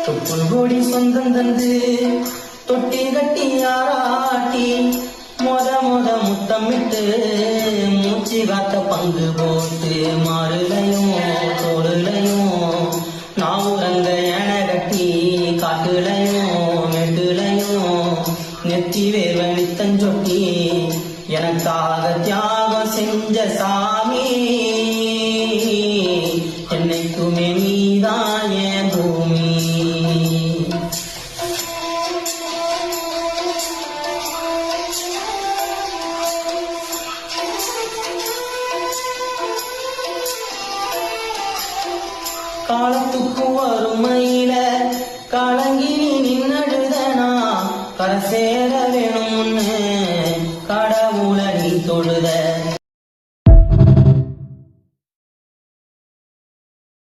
தொப்புள்கொடி சொந்தம் தந்து தொட்டி கட்டி ஆராட்டி மொத முத்தமிட்டு மூச்சு காத்த பங்கு போட்டு மாறுலையும் தோளுலையும் நாவுரங்க என கட்டி காட்டுலையும் மெட்டுலையும் நெத்தி வேர்வ நித்தஞ்சொட்டி எனக்காக தியாகம் செஞ்ச சாமி என்னைக்குமே நீதான் என் பூமி. காலத்துக்கு வரும்